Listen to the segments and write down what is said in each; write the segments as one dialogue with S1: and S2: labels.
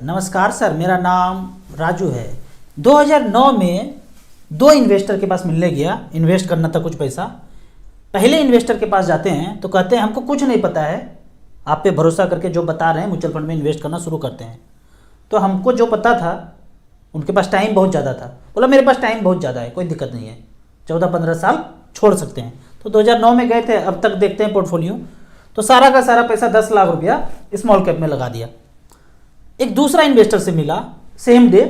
S1: नमस्कार सर, मेरा नाम राजू है। 2009 में दो इन्वेस्टर के पास मिलने गया, इन्वेस्ट करना था कुछ पैसा। पहले इन्वेस्टर के पास जाते हैं तो कहते हैं हमको कुछ नहीं पता है, आप पे भरोसा करके जो बता रहे हैं म्यूचुअल फंड में इन्वेस्ट करना शुरू करते हैं। तो हमको जो पता था, उनके पास टाइम बहुत ज़्यादा था। बोला मेरे पास टाइम बहुत ज़्यादा है, कोई दिक्कत नहीं है, 14-15 साल छोड़ सकते हैं। तो 2009 में गए थे। अब तक देखते हैं पोर्टफोलियो, तो सारा का सारा पैसा 10 लाख रुपया स्मॉल कैप में लगा दिया। एक दूसरा इन्वेस्टर से मिला सेम डे,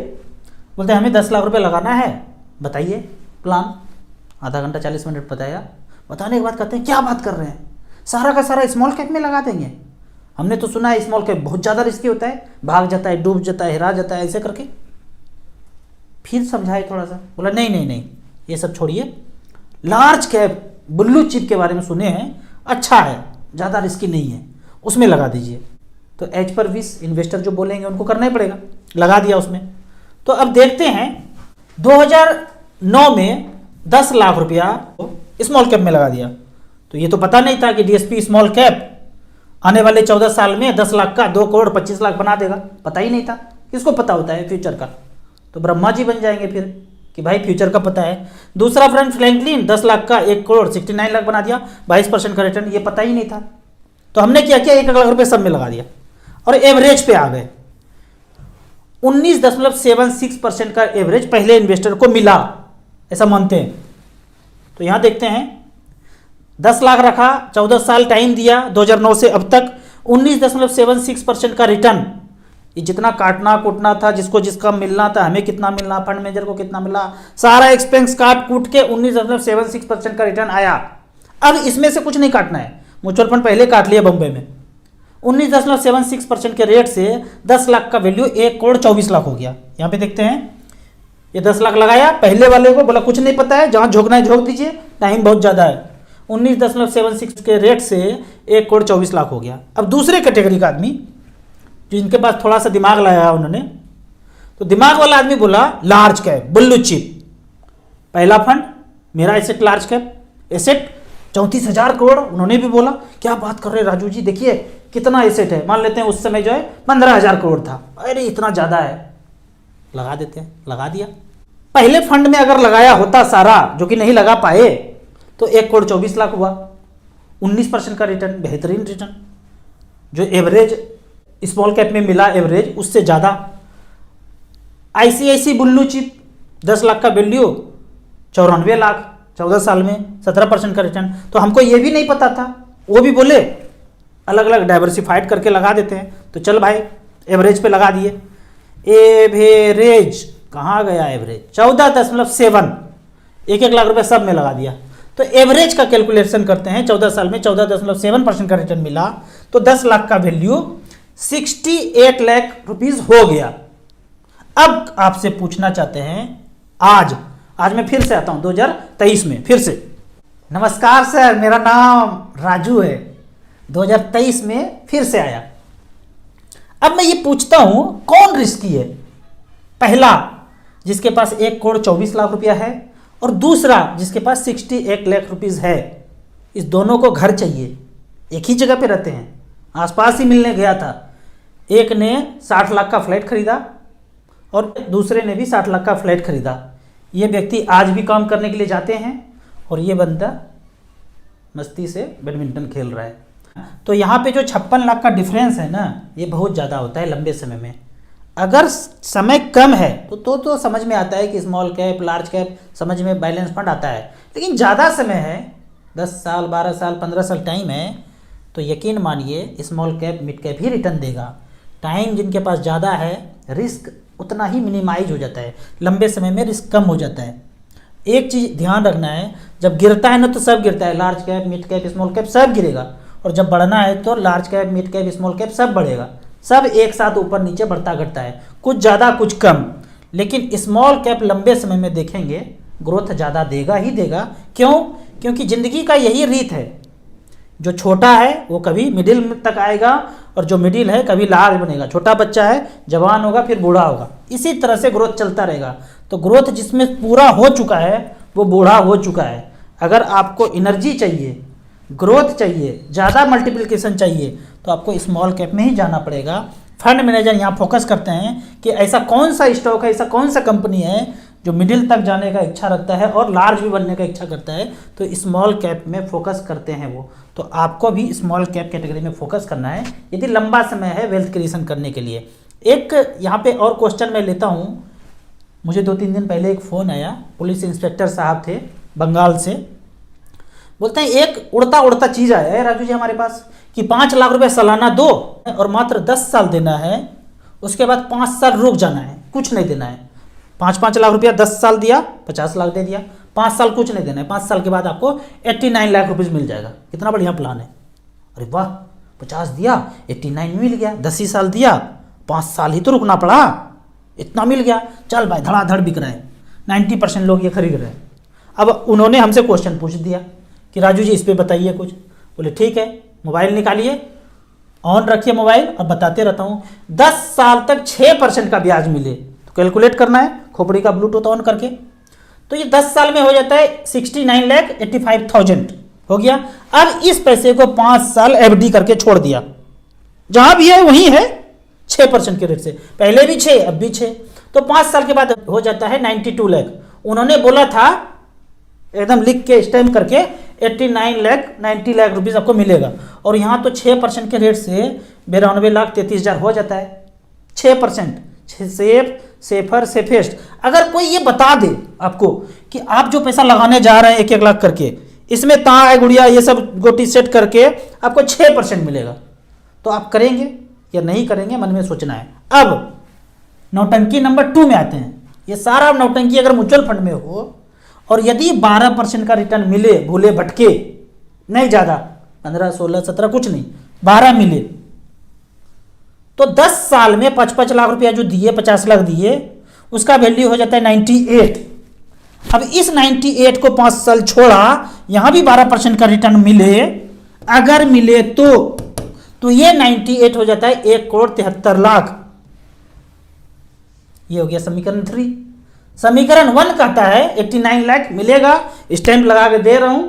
S1: बोलते हैं हमें 10 लाख रुपए लगाना है, बताइए प्लान। आधा घंटा 40 मिनट बताया। बताने के बाद कहते हैं क्या बात कर रहे हैं, सारा का सारा स्मॉल कैप में लगा देंगे। हमने तो सुना है स्मॉल कैप बहुत ज़्यादा रिस्की होता है, भाग जाता है, डूब जाता है, हिरा जाता है, ऐसे करके। फिर समझाए थोड़ा सा, बोला नहीं नहीं नहीं, ये सब छोड़िए, लार्ज कैप ब्लू चिप के बारे में सुने हैं, अच्छा है, ज़्यादा रिस्की नहीं है, उसमें लगा दीजिए। तो एज पर विश इन्वेस्टर जो बोलेंगे उनको करना ही पड़ेगा, लगा दिया उसमें। तो अब देखते हैं 2009 में 10 लाख रुपया स्मॉल कैप में लगा दिया। तो ये तो पता नहीं था कि डीएसपी स्मॉल कैप आने वाले 14 साल में 10 लाख का 2 करोड़ 25 लाख बना देगा, पता ही नहीं था। किसको पता होता है फ्यूचर का? तो ब्रह्मा जी बन जाएंगे फिर कि भाई फ्यूचर का पता है। दूसरा फ्रेंड फ्रैंकलिन 10 लाख का 1 करोड़ 69 लाख बना दिया, 22% का रिटर्न, ये पता ही नहीं था। तो हमने क्या किया, 1 लाख रुपये सब में लगा दिया और एवरेज पे आ गए। 19.76% का एवरेज पहले इन्वेस्टर को मिला, ऐसा मानते हैं। तो यहां देखते हैं 10 लाख रखा, 14 साल टाइम दिया, 2009 से अब तक 19.76% का रिटर्न। ये जितना काटना कूटना था, जिसको जिसका मिलना था, हमें कितना मिलना, फंड मैनेजर को कितना मिला, सारा एक्सपेंस काट कूट के 19.76% का रिटर्न आया। अब इसमें से कुछ नहीं काटना है, म्यूचुअल फंड पहले काट लिया बॉम्बे में। 19.76% के रेट से 10 लाख का वैल्यू 1 करोड़ 24 लाख हो गया। यहाँ पे देखते हैं, ये 10 लाख लगाया, पहले वाले को बोला कुछ नहीं पता है, जहाँ झोंकना है झोंक दीजिए, टाइम बहुत ज़्यादा है। 19.76 के रेट से 1 करोड़ 24 लाख हो गया। अब दूसरे कैटेगरी का आदमी जिनके पास थोड़ा सा दिमाग लगाया उन्होंने, तो दिमाग वाला आदमी बोला लार्ज कैप ब्लू चिप। पहला फंड मेरा asset large cap, asset 34,000 crore. उन्होंने भी बोला क्या बात कर रहे हैं राजू जी, देखिए कितना एसेट है। मान लेते हैं उस समय जो है 15,000 करोड़ था, अरे इतना ज़्यादा है, लगा देते हैं, लगा दिया। पहले फंड में अगर लगाया होता सारा, जो कि नहीं लगा पाए, तो 1 करोड़ 24 लाख हुआ, 19% का रिटर्न, बेहतरीन रिटर्न। जो एवरेज स्मॉल कैप में मिला एवरेज, उससे ज़्यादा। आईसीआईसी ब्लू चिप 10 लाख का वैल्यू, 94 लाख 14 साल में, 17% का रिटर्न। तो हमको ये भी नहीं पता था, वो भी बोले अलग अलग डाइवर्सिफाइड करके लगा देते हैं। तो चल भाई एवरेज पे लगा दिए। एवरेज कहाँ गया एवरेज, 14.7, 1 लाख रुपए सब में लगा दिया। तो एवरेज का कैलकुलेशन करते हैं, 14 साल में 14.7% का रिटर्न मिला, तो 10 लाख का वैल्यू 68 लाख रुपीज हो गया। अब आपसे पूछना चाहते हैं, आज मैं फिर से आता हूं 2023 में फिर से। नमस्कार सर, मेरा नाम राजू है। 2023 में फिर से आया। अब मैं ये पूछता हूं कौन रिस्की है? पहला जिसके पास 1 करोड़ 24 लाख रुपया है, और दूसरा जिसके पास 68 लाख रुपीज है। इस दोनों को घर चाहिए, एक ही जगह पे रहते हैं, आसपास ही मिलने गया था। एक ने 60 लाख का फ्लैट खरीदा और दूसरे ने भी 60 लाख का फ्लैट खरीदा। ये व्यक्ति आज भी काम करने के लिए जाते हैं और ये बंदा मस्ती से बैडमिंटन खेल रहा है। तो यहाँ पे जो 56 लाख का डिफरेंस है ना, ये बहुत ज़्यादा होता है लंबे समय में। अगर समय कम है तो समझ में आता है कि स्मॉल कैप लार्ज कैप, समझ में बैलेंस फंड आता है। लेकिन ज़्यादा समय है, 10 साल 12 साल 15 साल टाइम है, तो यकीन मानिए स्मॉल कैप मिड कैप ही रिटर्न देगा। टाइम जिनके पास ज़्यादा है, रिस्क उतना ही मिनिमाइज हो जाता है, लंबे समय में रिस्क कम हो जाता है। एक चीज़ ध्यान रखना है, जब गिरता है ना तो सब गिरता है, large cap mid cap small cap सब गिरेगा। और जब बढ़ना है तो large cap mid cap small cap सब बढ़ेगा, सब एक साथ ऊपर नीचे बढ़ता घटता है, कुछ ज़्यादा कुछ कम। लेकिन स्मॉल कैप लंबे समय में देखेंगे ग्रोथ ज़्यादा देगा ही देगा। क्यों? क्योंकि ज़िंदगी का यही रीत है, जो छोटा है वो कभी मिडिल तक आएगा और जो मिडिल है कभी लार्ज बनेगा। छोटा बच्चा है, जवान होगा, फिर बूढ़ा होगा, इसी तरह से ग्रोथ चलता रहेगा। तो ग्रोथ जिसमें पूरा हो चुका है वो बूढ़ा हो चुका है। अगर आपको एनर्जी चाहिए, ग्रोथ चाहिए, ज़्यादा मल्टीप्लिकेशन चाहिए, तो आपको स्मॉल कैप में ही जाना पड़ेगा। फंड मैनेजर यहाँ फोकस करते हैं कि ऐसा कौन सा स्टॉक है, ऐसा कौन सा कंपनी है जो मिडिल तक जाने का इच्छा रखता है और लार्ज भी बनने का इच्छा करता है, तो स्मॉल कैप में फोकस करते हैं वो। तो आपको भी स्मॉल कैप कैटेगरी में फोकस करना है यदि लंबा समय है वेल्थ क्रिएशन करने के लिए। एक यहाँ पे और क्वेश्चन मैं लेता हूँ। मुझे 2-3 दिन पहले एक फ़ोन आया, पुलिस इंस्पेक्टर साहब थे बंगाल से, बोलते हैं एक उड़ता उड़ता चीज़ आया है राजू जी हमारे पास कि 5 लाख रुपए सालाना दो और मात्र 10 साल देना है, उसके बाद 5 साल रुक जाना है, कुछ नहीं देना है। 5-5 लाख रुपया 10 साल दिया, 50 लाख दे दिया, 5 साल कुछ नहीं देना है, 5 साल के बाद आपको 89 लाख रुपीज़ मिल जाएगा। कितना बढ़िया प्लान है। अरे वाह, 50 दिया 89 मिल गया, 10 ही साल दिया, 5 साल ही तो रुकना पड़ा, इतना मिल गया, चल भाई धड़ाधड़ बिक रहा है, 90% लोग ये खरीद रहे हैं। अब उन्होंने हमसे क्वेश्चन पूछ दिया कि राजू जी इस पर बताइए कुछ। बोले ठीक है, मोबाइल निकालिए, ऑन रखिए मोबाइल और बताते रहता हूँ। 10 साल तक 6% का ब्याज मिले तो कैलकुलेट करना है खोपड़ी का ब्लूटूथ ऑन करके। तो ये 10 साल में हो जाता है 69,85,000 हो गया। अब इस पैसे को 5 साल एफडी करके छोड़ दिया, जहां भी है वहीं है 6% के रेट से, पहले भी 6 अब भी 6, तो 5 साल के बाद हो जाता है 92 लाख। उन्होंने बोला था एकदम लिख के स्टैम्प करके 89 लाख 90 लाख रुपीज़ आपको मिलेगा, और यहाँ तो 6% के रेट से 92,33,000 हो जाता है। 6% सेफ, सेफर, सेफेस्ट। अगर कोई ये बता दे आपको कि आप जो पैसा लगाने जा रहे हैं 1-1 लाख करके, इसमें ताय गुड़िया ये सब गोटी सेट करके आपको 6% मिलेगा, तो आप करेंगे या नहीं करेंगे, मन में सोचना है। अब नौटंकी नंबर 2 में आते हैं। ये सारा नौटंकी अगर म्यूचुअल फंड में हो और यदि 12% का रिटर्न मिले, भूले भटके, नहीं ज़्यादा, 15, 16, 17 कुछ नहीं, 12 मिले, तो 10 साल में 5-5 लाख रुपया जो दिए, 50 लाख दिए, उसका वैल्यू हो जाता है 98। अब इस 98 को 5 साल छोड़ा, यहां भी 12% का रिटर्न मिले, अगर मिले तो ये 98 हो जाता है 1,73,00,000। ये हो गया समीकरण 3। समीकरण 1 कहता है 89 लाख मिलेगा, स्टैंप लगा के दे रहा हूं।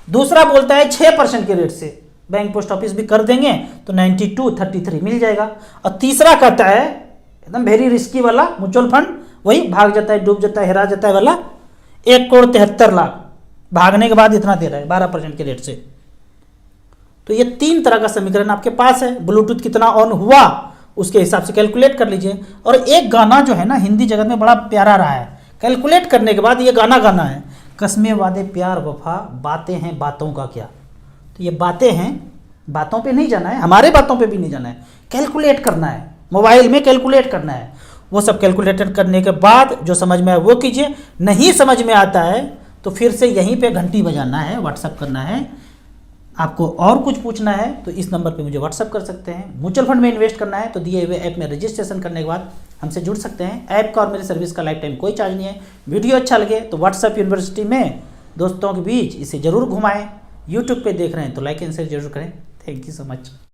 S1: दूसरा बोलता है 6% के रेट से बैंक पोस्ट ऑफिस भी कर देंगे तो 92-33 मिल जाएगा। और तीसरा कहता है एकदम वेरी रिस्की वाला म्यूचुअल फंड, वही भाग जाता है, डूब जाता है, हेरा जाता है वाला, 1,73,00,000 भागने के बाद इतना दे रहा है 12% के रेट से। तो ये 3 तरह का समीकरण आपके पास है। ब्लूटूथ कितना ऑन हुआ उसके हिसाब से कैलकुलेट कर लीजिए। और एक गाना जो है ना हिंदी जगत में बड़ा प्यारा रहा है, कैलकुलेट करने के बाद ये गाना गाना है, कस्में वादे प्यार वफा बातें हैं बातों का क्या। तो ये बातें हैं, बातों पे नहीं जाना है, हमारे बातों पे भी नहीं जाना है, कैलकुलेट करना है, मोबाइल में कैलकुलेट करना है। वो सब कैलकुलेटेड करने के बाद जो समझ में आए वो कीजिए, नहीं समझ में आता है तो फिर से यहीं पे घंटी बजाना है, व्हाट्सअप करना है। आपको और कुछ पूछना है तो इस नंबर पे मुझे व्हाट्सअप कर सकते हैं। म्यूचुअल फंड में इन्वेस्ट करना है तो दिए हुए ऐप में रजिस्ट्रेशन करने के बाद हमसे जुड़ सकते हैं। ऐप का और मेरी सर्विस का लाइफ टाइम कोई चार्ज नहीं है। वीडियो अच्छा लगे तो व्हाट्सअप यूनिवर्सिटी में दोस्तों के बीच इसे जरूर घुमाएं। यूट्यूब पे देख रहे हैं तो लाइक एंड शेयर जरूर करें। Thank you so much.